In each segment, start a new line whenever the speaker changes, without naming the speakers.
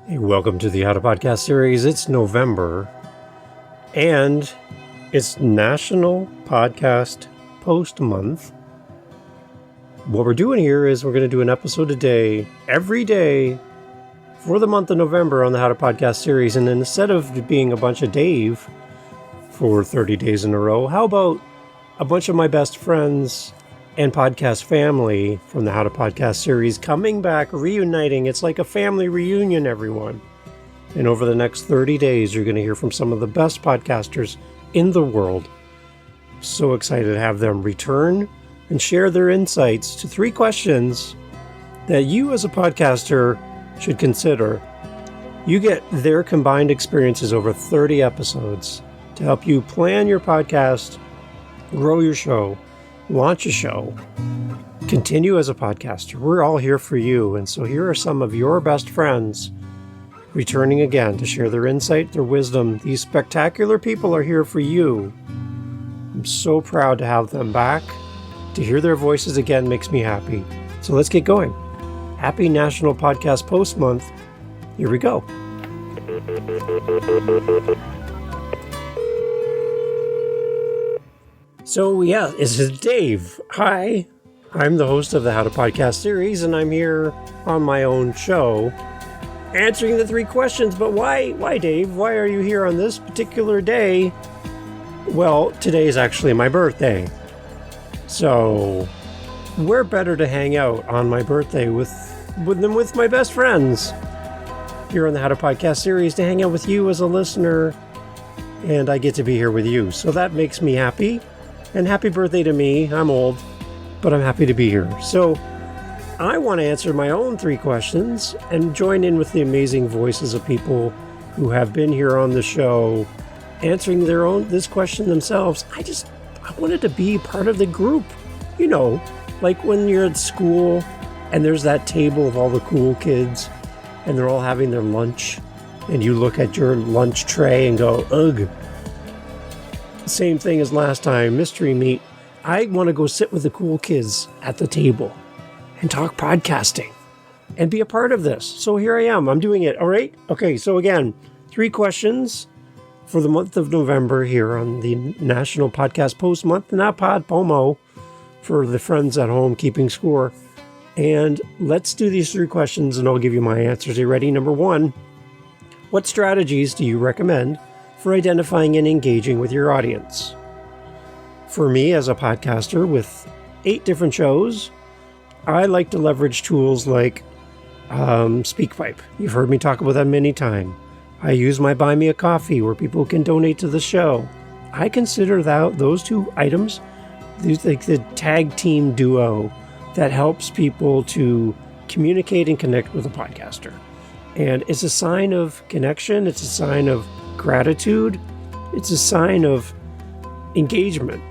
Hey, welcome to the How to Podcast series. It's November, and it's National Podcast Post Month. What we're doing here is we're going to do an episode a day, every day, for the month of November on the How to Podcast series. And instead of being a bunch of Dave for 30 days in a row, how about a bunch of my best friends and podcast family from the How to Podcast series coming back, reuniting. It's like a family reunion, everyone. And over the next 30 days, you're going to hear from some of the best podcasters in the world. So excited to have them return and share their insights to 3 questions that you as a podcaster should consider. You get their combined experiences over 30 episodes to help you plan your podcast, grow your show, launch a show, continue as a podcaster. We're all here for you. And so here are some of your best friends returning again to share their insight, their wisdom. These spectacular people are here for you. I'm so proud to have them back. To hear their voices again makes me happy. So let's get going. Happy National Podcast Post Month. Here we go. So yeah, this is Dave. Hi, I'm the host of the How to Podcast series, and I'm here on my own show answering the 3 questions. But why, Dave? Why are you here on this particular day? Well, today is actually my birthday. So where better to hang out on my birthday than with my best friends here on the How to Podcast series, to hang out with you as a listener, and I get to be here with you. So that makes me happy. And happy birthday to me. I'm old, but I'm happy to be here. So I want to answer my own 3 questions and join in with the amazing voices of people who have been here on the show answering this question themselves. I wanted to be part of the group. You know, like when you're at school and there's that table of all the cool kids and they're all having their lunch and you look at your lunch tray and go, ugh. Same thing as last time, mystery meat. I want to go sit with the cool kids at the table and talk podcasting and be a part of this. So here I am. I'm doing it. All right. Okay. So again, 3 questions for the month of November here on the National Podcast Post Month, NaPodPoMo, for the friends at home keeping score. And let's do these 3 questions and I'll give you my answers. Are you ready? Number 1, what strategies do you recommend for identifying and engaging with your audience? For me, as a podcaster with 8 different shows, I like to leverage tools like SpeakPipe. You've heard me talk about that many times. I use my Buy Me a Coffee where people can donate to the show. I consider those 2 items like the tag team duo that helps people to communicate and connect with a podcaster. And it's a sign of connection. It's a sign of gratitude. It's a sign of engagement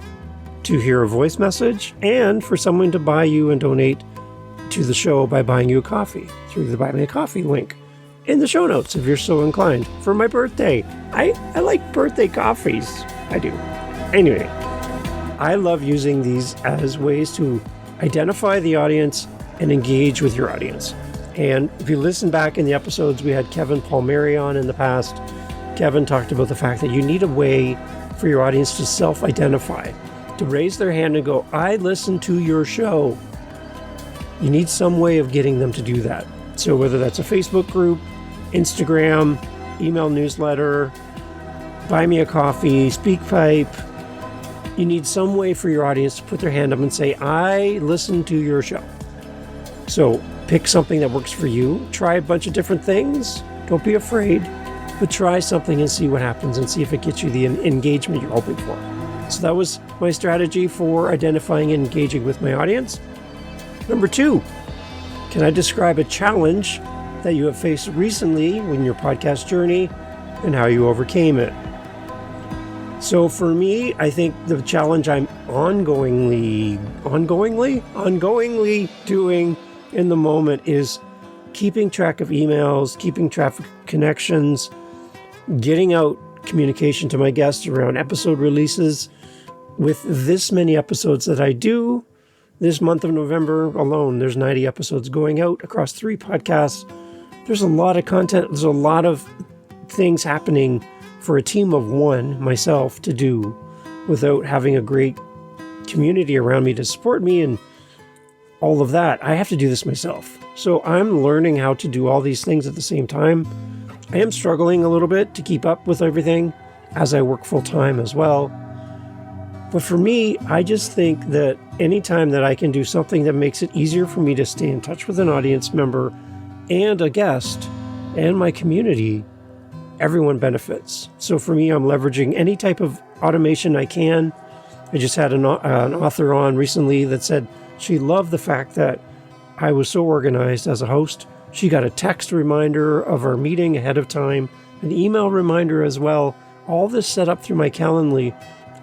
to hear a voice message and for someone to buy you and donate to the show by buying you a coffee through the Buy Me a Coffee link in the show notes if you're so inclined. For my birthday, I like birthday coffees. I do. Anyway, I love using these as ways to identify the audience and engage with your audience. And if you listen back in the episodes, we had Kevin Palmieri on in the past. Kevin talked about the fact that you need a way for your audience to self-identify, to raise their hand and go, I listen to your show. You need some way of getting them to do that. So whether that's a Facebook group, Instagram, email newsletter, Buy Me a Coffee, SpeakPipe, you need some way for your audience to put their hand up and say, I listen to your show. So pick something that works for you. Try a bunch of different things. Don't be afraid. But try something and see what happens and see if it gets you the engagement you're hoping for. So that was my strategy for identifying and engaging with my audience. Number 2, can I describe a challenge that you have faced recently in your podcast journey and how you overcame it? So for me, I think the challenge I'm ongoingly doing in the moment is keeping track of emails, keeping track of connections, getting out communication to my guests around episode releases. With this many episodes that I do, this month of November alone, there's 90 episodes going out across 3 podcasts, there's a lot of content. There's a lot of things happening for a team of one, myself, to do without having a great community around me to support me and all of that. I have to do this myself. So I'm learning how to do all these things at the same time. I am struggling a little bit to keep up with everything as I work full time as well. But for me, I just think that anytime that I can do something that makes it easier for me to stay in touch with an audience member and a guest and my community, everyone benefits. So for me, I'm leveraging any type of automation I can. I just had an author on recently that said she loved the fact that I was so organized as a host. She got a text reminder of our meeting ahead of time, an email reminder as well. All this set up through my Calendly.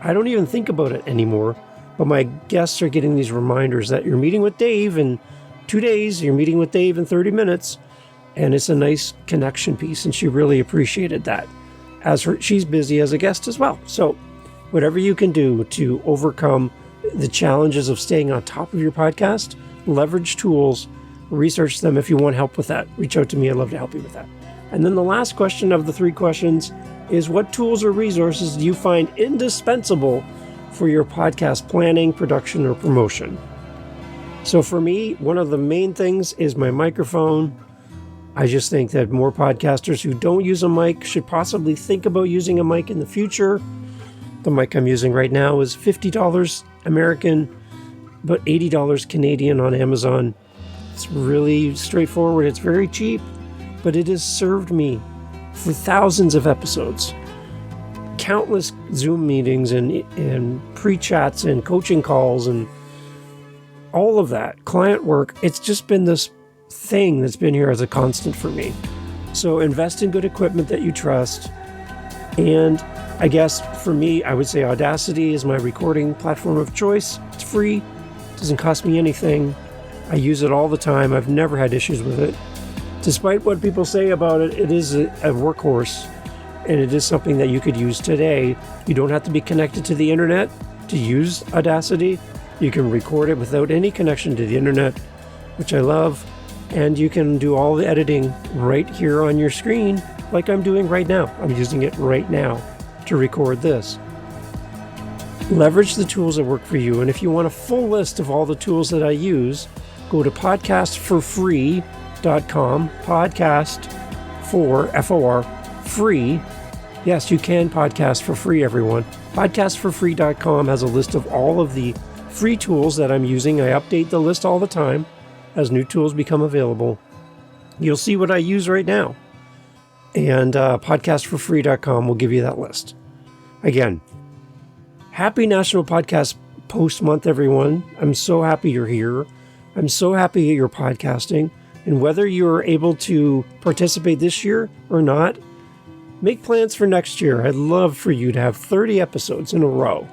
I don't even think about it anymore, but my guests are getting these reminders that you're meeting with Dave in 2 days, you're meeting with Dave in 30 minutes, and it's a nice connection piece, and she really appreciated that. She's busy as a guest as well. So whatever you can do to overcome the challenges of staying on top of your podcast, leverage tools, research them. If you want help with that, reach out to me. I'd love to help you with that. And then the last question of the 3 questions is, what tools or resources do you find indispensable for your podcast planning, production, or promotion? So for me, one of the main things is my microphone. I just think that more podcasters who don't use a mic should possibly think about using a mic in the future. The mic I'm using right now is $50 American, but $80 Canadian on Amazon. It's really straightforward. It's very cheap, but it has served me for thousands of episodes, countless Zoom meetings and pre-chats and coaching calls and all of that, client work. It's just been this thing that's been here as a constant for me. So invest in good equipment that you trust. And I guess for me, I would say Audacity is my recording platform of choice. It's free, doesn't cost me anything. I use it all the time. I've never had issues with it. Despite what people say about it, it is a workhorse, and it is something that you could use today. You don't have to be connected to the internet to use Audacity. You can record it without any connection to the internet, which I love, and you can do all the editing right here on your screen like I'm doing right now. I'm using it right now to record this. Leverage the tools that work for you, and if you want a full list of all the tools that I use, go to podcastforfree.com, podcast for FOR free. Yes, you can podcast for free, everyone. Podcastforfree.com has a list of all of the free tools that I'm using. I update the list all the time as new tools become available. You'll see what I use right now. And podcastforfree.com will give you that list. Again, happy National Podcast Post Month, everyone. I'm so happy you're here. I'm so happy you're podcasting. And whether you're able to participate this year or not, make plans for next year. I'd love for you to have 30 episodes in a row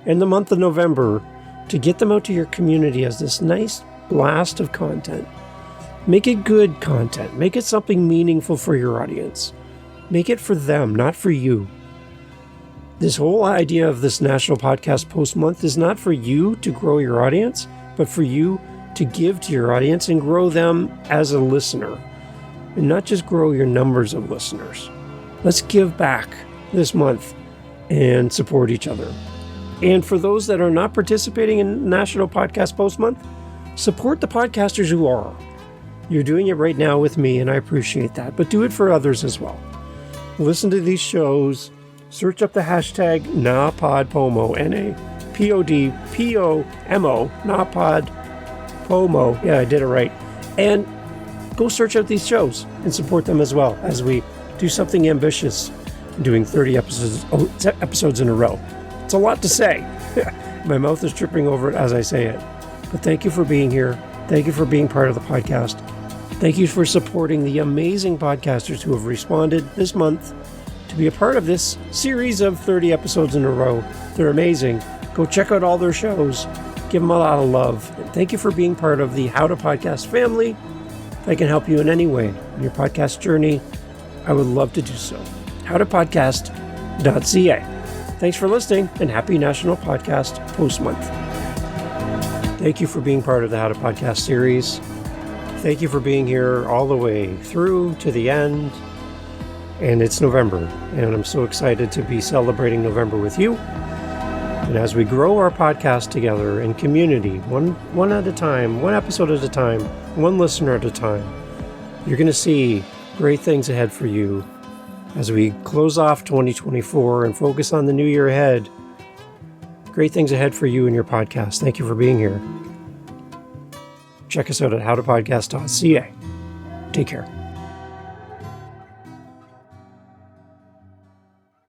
in the month of November to get them out to your community as this nice blast of content. Make it good content. Make it something meaningful for your audience. Make it for them, not for you. This whole idea of this National Podcast Post Month is not for you to grow your audience, but for you to give to your audience and grow them as a listener, and not just grow your numbers of listeners. Let's give back this month and support each other. And for those that are not participating in National Podcast Post Month, support the podcasters who are. You're doing it right now with me, and I appreciate that, but do it for others as well. Listen to these shows, search up the hashtag NaPodPoMo, NaPodPoMo, NaPodPoMo. Yeah, I did it right. And go search out these shows and support them as well as we do something ambitious, doing 30 episodes in a row. It's a lot to say. My mouth is tripping over it as I say it. But thank you for being here. Thank you for being part of the podcast. Thank you for supporting the amazing podcasters who have responded this month to be a part of this series of 30 episodes in a row. They're amazing. Go check out all their shows. Give them a lot of love. And thank you for being part of the How to Podcast family. If I can help you in any way in your podcast journey, I would love to do so. howtopodcast.ca. Thanks for listening, and happy National Podcast Post Month. Thank you for being part of the How to Podcast series. Thank you for being here all the way through to the end. And it's November, and I'm so excited to be celebrating November with you. And as we grow our podcast together in community, one at a time, one episode at a time, one listener at a time, you're going to see great things ahead for you as we close off 2024 and focus on the new year ahead. Great things ahead for you and your podcast. Thank you for being here. Check us out at howtopodcast.ca. Take care.